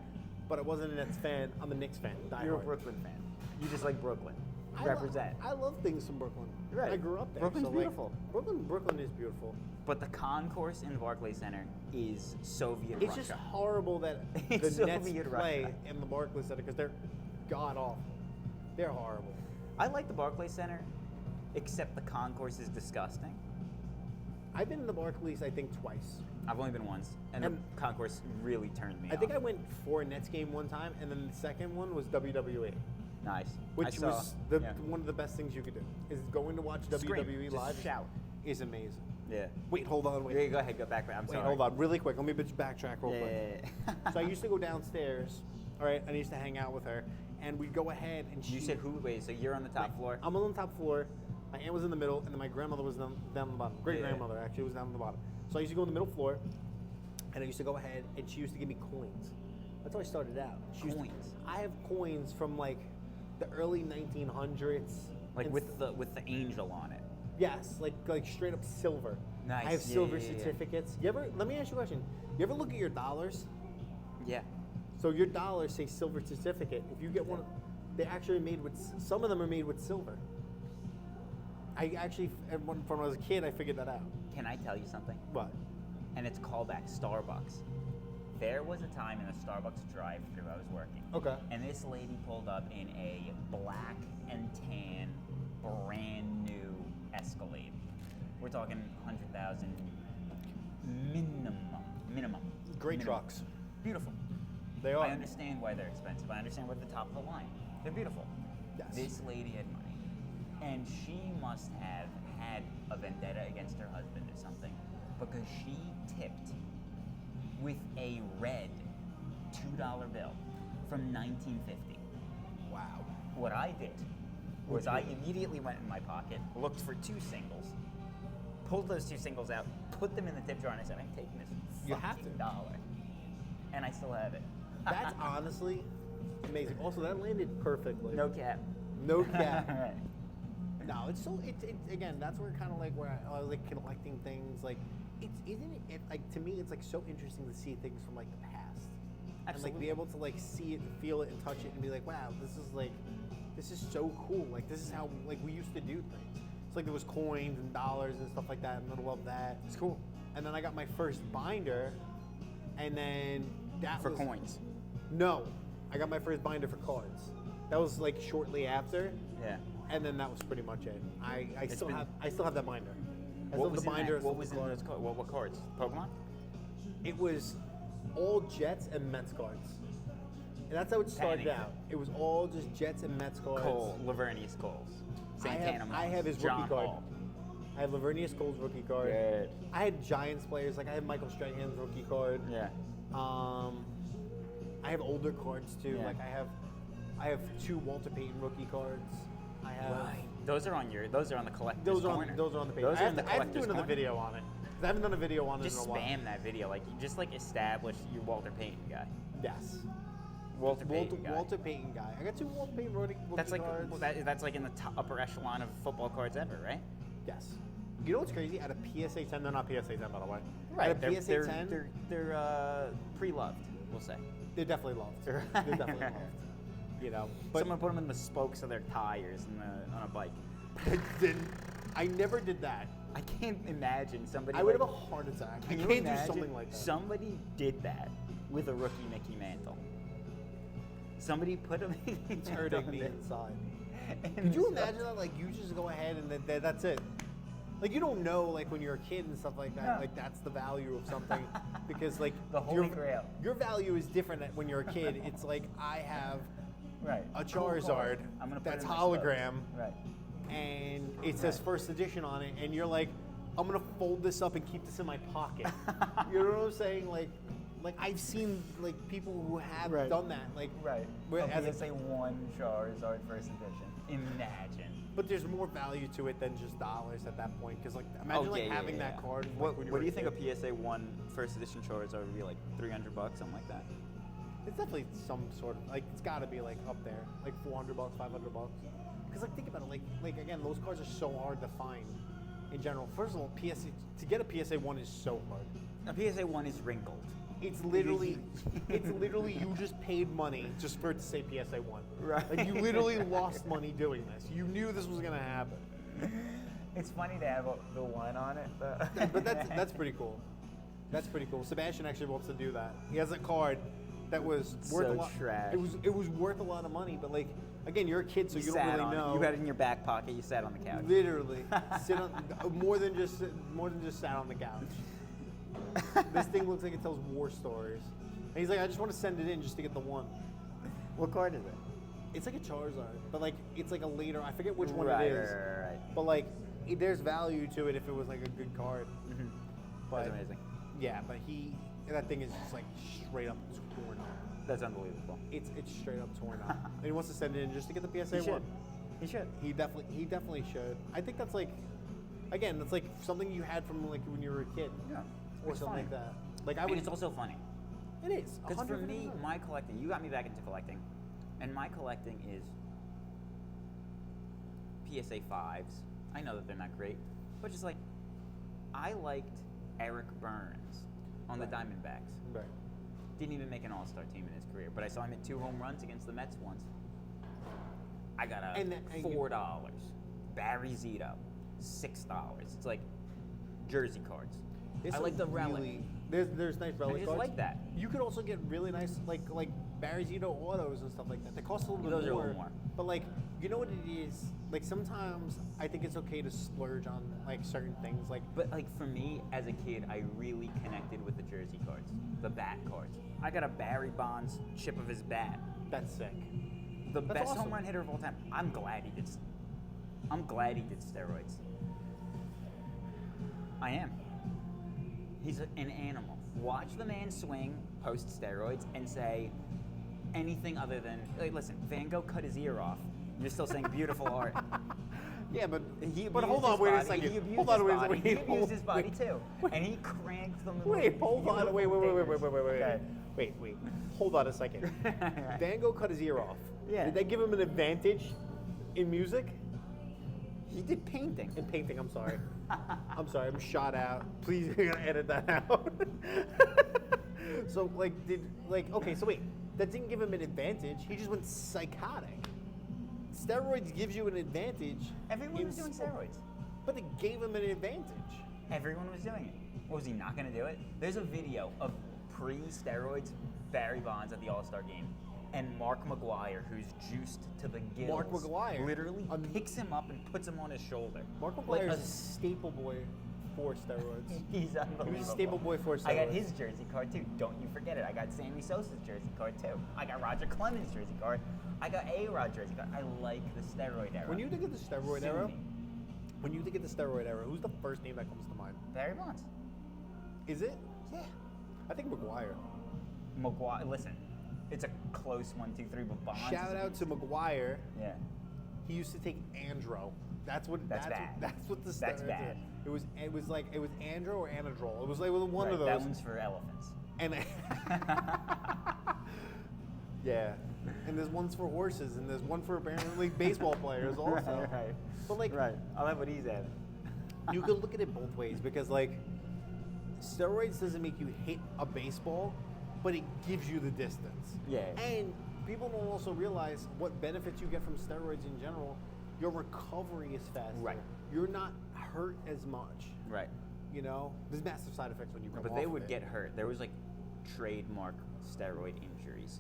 but I wasn't a Nets fan. I'm a Knicks fan. You're a diehard. Brooklyn fan. You just like Brooklyn. I Represent. I love things from Brooklyn. Right. I grew up there. Brooklyn's so, like, beautiful. Brooklyn is beautiful. But the concourse in the Barclays Center is Soviet It's Russia. just horrible that It's the Nets Soviet play Russia. in the Barclays Center because they're god awful. They're horrible. I like the Barclays Center, except the concourse is disgusting. I've been in the Barclays, I think, twice. I've only been once, and And- the concourse really turned me I think off. I went for a Nets game one time, and then the second one was WWE, Nice. which I saw, was the, yeah. one of the best things you could do. Is going to watch Scream. WWE Just live shout. is amazing. Yeah. Wait, hold on, wait. Yeah, go ahead, go back. I'm Wait, sorry. hold on, really quick. Let me backtrack real Yeah, quick. yeah, yeah. So I used to go downstairs, all right, and I used to hang out with her, and we'd go ahead and she. You said who? Wait, so you're on the top floor? I'm on the top floor. My aunt was in the middle, and then my grandmother was down the bottom. Great grandmother actually was down the bottom. So I used to go on the middle floor, and I used to go ahead, and she used to give me coins. That's how I started out. Coins? I have coins from like the early 1900s. Like and with the angel on it. Yes, like straight up silver. Nice. I have Yeah, silver yeah, yeah. certificates. You ever? Let me ask you a question. You ever look at your dollars? Yeah. So your dollars say silver certificate. If you get one, they actually made with. Some of them are made with silver. I actually, when I was a kid, I figured that out. Can I tell you something? What? And it's callback Starbucks. There was a time in a Starbucks drive-thru I was working. Okay. And this lady pulled up in a black and tan, brand new Escalade. We're talking 100,000 minimum. Great Minimum. trucks. Beautiful. They are. I understand why they're expensive. I understand why they're top of the line. They're beautiful. Yes. This lady had money, and she must have had a vendetta against her husband or something, because she tipped with a red $2 bill from 1950. Wow. What I did was I immediately went in my pocket, looked for 2 singles, pulled those 2 singles out, put them in the tip jar, and I said, I'm taking this You have fucking to. dollar. And I still have it. That's honestly amazing. Also, that landed perfectly. No cap. No cap. Right. No, it's so. It's again. That's where kind of like where I was like collecting things. Like, isn't it like to me? It's like so interesting to see things from like the past. And like be Absolutely. able to like see it and feel it and touch it and be like, wow, this is so cool. Like this is how like we used to do things. It's like there was coins and dollars and stuff like that in the middle of that. It's cool. And then I got my first binder, and then that For was coins. No, I got my first binder for cards. That was like shortly after, Yeah. and then that was pretty much it. I It's still been- have that binder. I still What have was the in binder. that? What was in those cards? What cards? Pokemon? It was all Jets and Mets cards. And that's how it started Panic. out. It was all just Jets and Mets cards. Cole, Lavernius Coles. Santana I have his John rookie card. Hall. I have Lavernius Cole's rookie card. Good. I had Giants players, like I had Michael Strahan's rookie card. Yeah. I have older cards too. Yeah. Like I have 2 Walter Payton rookie cards. I have Those are on the collector's those are corner. on those are on the page. Those I are have in the to, I have to do collector's another corner. video on it. 'Cause I haven't done a video on Just it in a while. spam that video. Like you just like establish your Walter Payton guy. Yes. Walter Payton guy. Walter Payton guy. I got 2 Walter Payton rookie That's like cards. well, that's like in the top, upper echelon of football cards ever, right? Yes. You know what's crazy? At a PSA 10, they're not PSA 10 by the way. Right. At a They're, PSA they're, 10, they're pre-loved, we'll say. they're definitely loved. They're definitely loved. You know, but Someone put them in the spokes of their tires on a bike. I never did that. I can't imagine somebody. I would have like, a heart attack. I Can you can't do imagine something like that. Somebody did that with a rookie Mickey Mantle. Somebody put him in. It's hurting me inside. Could you imagine that? Like you just go ahead and that's it. Like you don't know, like when you're a kid and stuff like that. No. Like that's the value of something, because like The Holy your, Grail. Your value is different when you're a kid. It's like I have Right. a Cool Charizard card. I'm gonna put that's it in my hologram, spokes. Right. and it says Right. first edition on it, and you're like, I'm gonna fold this up and keep this in my pocket. You know what I'm saying? Like I've seen like people who have Right. done that. Like Right. where- As as I say, one Charizard first edition. Imagine. but there's more value to it than just dollars at that point. Because like imagine like having that card. Like, What, when what were do you a think a kid. PSA 1 first edition Charizard would be like? $300, something like that. It's definitely some sort of like it's got to be like up there, like $400, $500. Because like think about it, like again, those cards are so hard to find. In general, first of all, to get a PSA 1 is so hard. A PSA 1 is wrinkled. It's literally you just paid money just for it to say PSA 1. Right. Like you literally lost money doing this. You knew this was gonna happen. It's funny to have the one on it, but But that's pretty cool. That's pretty cool. Sebastian actually wants to do that. He has a card that was worth So a lot. trash. It was worth a lot of money, but like again, you're a kid, so you don't sat really on it. know. You had it in your back pocket. You sat on the couch. Literally, sit on more than just sat on the couch. This thing looks like it tells war stories. And he's like, I just want to send it in just to get the one. What card is it? It's like a Charizard, but like it's like a later. I forget which one Right, it is. right. But like, there's value to it if it was like a good card. Mm-hmm. But That's amazing. yeah, but that thing is just like straight up torn up. That's unbelievable. It's straight up torn up. And he wants to send it in just to get the PSA He should. one. He should. He definitely should. I think that's like, again, that's like something you had from like when you were a kid. Yeah. Or It's something funny. like that. Like I And would. it's also funny. It is. Because for me, 100%. my collecting, you got me back into collecting, and my collecting is PSA 5s. I know that they're not great, but just like, I liked Eric Burns on the Right. Diamondbacks. Right. Didn't even make an all-star team in his career, but I saw him hit 2 home runs against the Mets once. I got And $4. Barry Zito, $6. It's like jersey cards. There's I like the some relic. really- There's nice relic just cards. like that. You could also get really nice like Barry Zito autos and stuff like that. They cost a little Those bit are a more. little more. But like, you know what it is? Like sometimes I think it's okay to splurge on like certain things. Like But like for me, as a kid, I really connected with the jersey cards, the bat cards. I got a Barry Bonds chip of his bat. that's sick. The That's best awesome. home run hitter of all time. I'm glad he did steroids. I am. He's an animal. Watch the man swing post steroids and say anything other than, like, listen, Van Gogh cut his ear off. You're still saying beautiful art. Yeah, but He but hold abused on, his wait a body. second. He abused Hold on, his wait, body. wait, He hold- abused his body wait, too, wait. and he cranked them. Wait, hold on, beautiful wait, fingers. Okay. wait. Hold on a second. Van Gogh cut his ear off. Yeah. Did that give him an advantage in music? He did painting. In painting, I'm sorry. I'm sorry, I'm shot out. Please, you're gonna edit that out. So, okay, so wait, that didn't give him an advantage. He just went psychotic. Steroids gives you an advantage. Everyone in was doing sport. steroids. But it gave him an advantage. Everyone was doing it. Was he not going to do it? There's a video of pre-steroids Barry Bonds at the All-Star game, and Mark McGuire, who's juiced to the gills, Mark McGuire? literally picks him up and puts him on his shoulder. Mark Like McGuire a is a staple boy for steroids. He's unbelievable. He was a staple boy for I got steroids. his jersey card too. Don't you forget it. I got Sammy Sosa's jersey card too. I got Roger Clemens' jersey card. I got A-Rod jersey card. I like the steroid era. When you think of the steroid Sue era, me. who's the first name that comes to mind? Barry Bonds. Is it? Yeah. I think McGuire. McGuire. Listen, it's a close 1, 2, 3, but Bonds. Shout is a- out to McGuire. Yeah. He used to take Andro. That's what. That's That's bad. what, that's what the That's steroids bad. It was Andro or Anadrol. It was like one Right, of those. That one's for elephants. And yeah, and there's ones for horses, and there's one for apparently baseball players also. Right. But like, Right. I'll have what he's at. you could look at it both ways because like, steroids doesn't make you hit a baseball, but it gives you the distance. Yeah. And people don't also realize what benefits you get from steroids in general. Your recovery is faster. Right. You're not hurt as much. Right. You know, there's massive side effects when you come But off they of would it. get hurt. There was like trademark steroid injuries.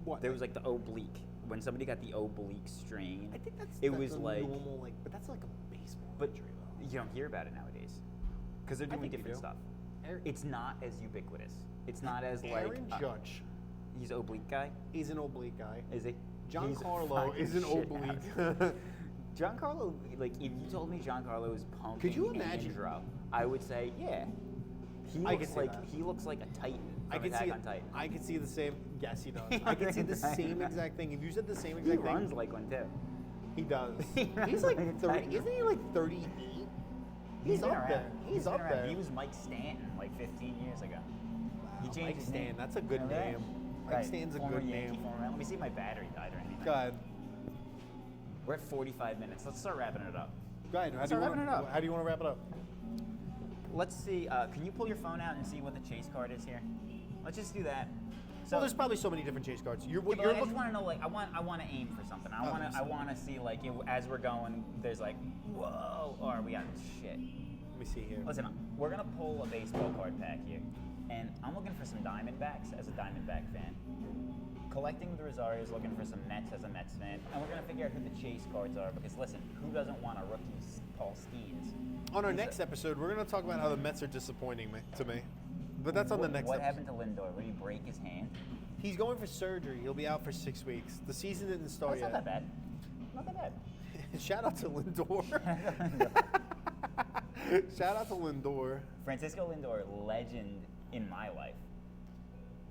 What? There was like the oblique. When somebody got the oblique strain, I think that's it that's was a like, normal but that's like a baseball but injury though. you don't hear about it nowadays because they're I doing think you different do. stuff. Aaron- It's not as ubiquitous. It's not as Aaron like Judge he's oblique guy. is an oblique guy. Is he? Giancarlo fucking is an shit oblique. Giancarlo, like, if you told me Giancarlo was pumping Could you an imagine- intro, I would say, yeah. I could see that. He looks like a Titan I from could Attack see on Titan. I could see the same. Yes, he does. I could see the same exact thing. If you said the same He exact thing, runs like one too. he does. He runs He's like like a 30. tiger. Isn't he like 38? He's been up around. there. He's been up around. there. He was Mike Stanton like 15 years ago. He changed Mike his Stan. name. That's a good Remember that? name. Mike Right. Stan's a Former good Yankee, name. former- Let me see if my battery died or anything. Go ahead. We're at 45 minutes. Let's start wrapping it up. Go ahead. How Let's do you start want wrapping it up. How do you want to wrap it up? Let's see. Can you pull your phone out and see what the chase card is here? Let's just do that. So Well, there's probably so many different chase cards. You're, yeah, but you're I just looking. want to know, like, I want to aim for something. Oh, I want to see, like, as we're going, there's like, whoa, or we got shit. Let me see here. Listen, we're gonna pull a baseball card pack here, and I'm looking for some Diamondbacks as a Diamondback fan. Collecting the Rosarios, looking for some Mets as a Mets fan, and we're gonna figure out who the chase cards are. Because listen, who doesn't want a rookie Paul Skeens? On our He's next a- episode, we're going to talk about how the Mets are disappointing to me. But that's on the next What episode. happened to Lindor? Did he break his hand? He's going for surgery. He'll be out for 6 weeks. The season didn't start That's yet. not that bad. Not that bad. Shout out to Lindor. Shout out to Lindor. Francisco Lindor, legend in my life.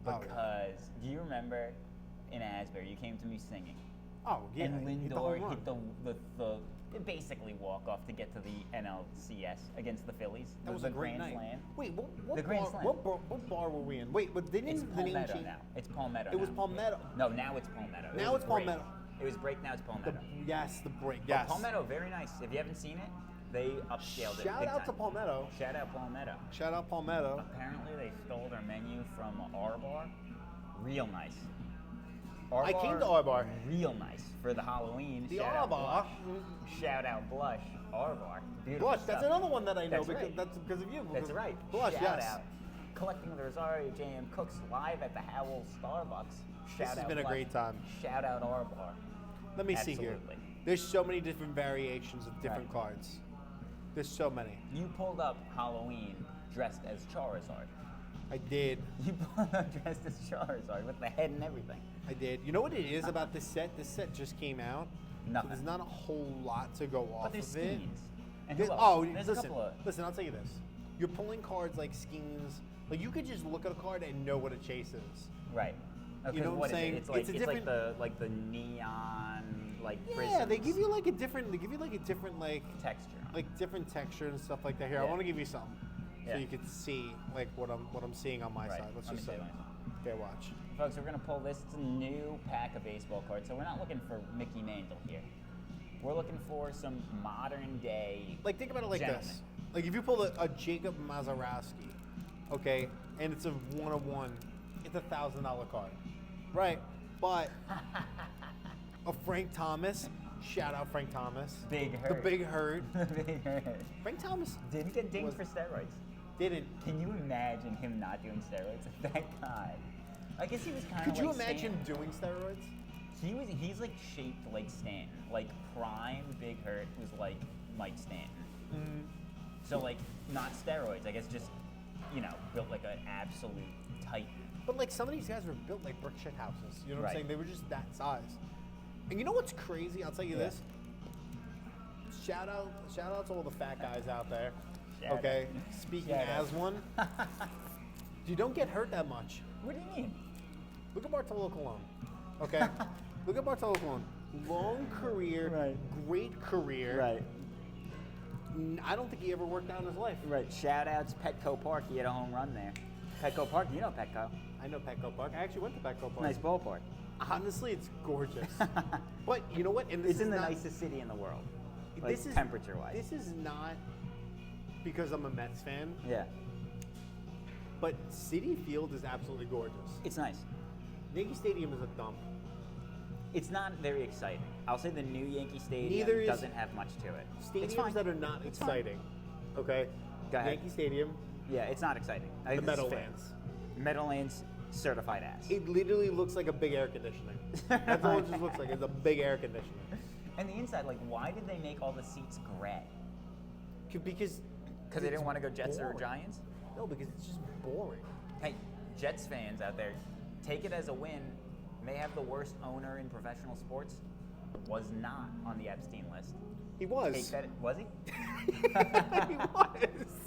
Oh, yeah. Because do you remember in Asbury, you came to me singing, Oh, yeah. and he hit the home Lindor run. hit the basically walk off to get to the NLCS against the Phillies. That was the a great Grand night. Slam. Wait, what The Grand bar, Slam. what bar were we in? Wait, but didn't It's the name Palmetto change? now. It's Palmetto. It was now. Palmetto. No, now it's Palmetto. It Now was it's break. Palmetto. It was break. Now it's The, Palmetto. yes, the break. But Yes. Palmetto, very nice. If you haven't seen it, they upscaled it. Shout big out to time. Palmetto. Shout out Palmetto. Shout out Palmetto. Apparently, they stole their menu from our bar. Real nice. I came to our bar. Real nice for the Halloween. The Shout our out bar. Blush. Shout out Blush. Our bar. Beautiful Blush, that's stuff. another one that I know That's because right. that's because of you. That's because- right. Blush, Shout yes. out. Collecting the Rosario J.M. Cooks live at the Howell Starbucks. Shout has out been a Blush. great time. Shout out our bar. Let me see here. Absolutely. There's so many different variations of different Right. cards. There's so many. You pulled up Halloween dressed as Charizard. I did. You pulled up dressed as Charizard with the head and everything. I did. You know what it is about this set? This set just came out. Nothing. So there's not a whole lot to go off But there's of it. Skeens. And This- who else? oh, There's listen. a couple of... Listen, I'll tell you this. You're pulling cards like Skeens. Like you could just look at a card and know what a chase is. Right. You know what I'm saying? It's like It's a it's different- like the neon like Yeah, they prisms give you like a different. They give you like a different texture. like different texture and stuff like that. Here, I Yeah. want to give you some Yeah. so you can see like what I'm seeing on my Right. side. Let's Let me just see say. mine. Okay, watch. Folks, we're gonna pull this. It's a new pack of baseball cards, so we're not looking for Mickey Mantle here. We're looking for some modern day. Like think about it like this. Gentlemen. Like if you pull a Jacob Mazarowski, okay, and it's a 1/1, it's $1,000 card, right? But a Frank Thomas, shout out Frank Thomas, Big the Hurt. Big Hurt. Big Hurt. Frank Thomas Didn't get dinged Was- for steroids. didn't. Can you imagine him not doing steroids? That guy. I guess he was kind of. Could you like imagine Stanton. doing steroids? He's like shaped like Stanton. Like prime Big Hurt was like Mike Stanton. So like not steroids. I guess just built like an absolute titan. But like some of these guys were built like brick shit houses. You know what I'm Right. saying? They were just that size. And you know what's crazy? I'll tell you Yeah. this. Shout out to all the fat guys out there. Shout okay. out. Speaking Shout out. as one, you don't get hurt that much. What do you mean? Look at Bartolo Colon. Okay? Look at Bartolo Colon. Long career, Right. great career. I don't think he ever worked out in his life. Right. Shout outs Petco Park. He had a home run there. Petco Park. You know Petco. I know Petco Park. I actually went to Petco Park. Nice ballpark. Honestly, it's gorgeous. But you know what? And this It's is in the not, nicest city in the world. Like this is temperature wise. This is not because I'm a Mets fan, Yeah. but Citi Field is absolutely gorgeous. It's nice. Yankee Stadium is a dump. It's not very exciting. I'll say the new Yankee Stadium Neither is- doesn't have much to it. It's Stadiums fine. that are not It's fine. exciting. Okay. Go ahead. Yankee Stadium, Yeah, it's not exciting. I the think this is fair. Meadowlands. Meadowlands certified ass. It literally looks like a big air conditioner. That's all it just looks like. It's a big air conditioner. And the inside, like, why did they make all the seats gray? Because Because they it's didn't want to go Jets or boring. Giants? No, because it's just boring. Hey, Jets fans out there, take it as a win. May have the worst owner in professional sports, was not on the Epstein list. He was. Take that. Was he? He was.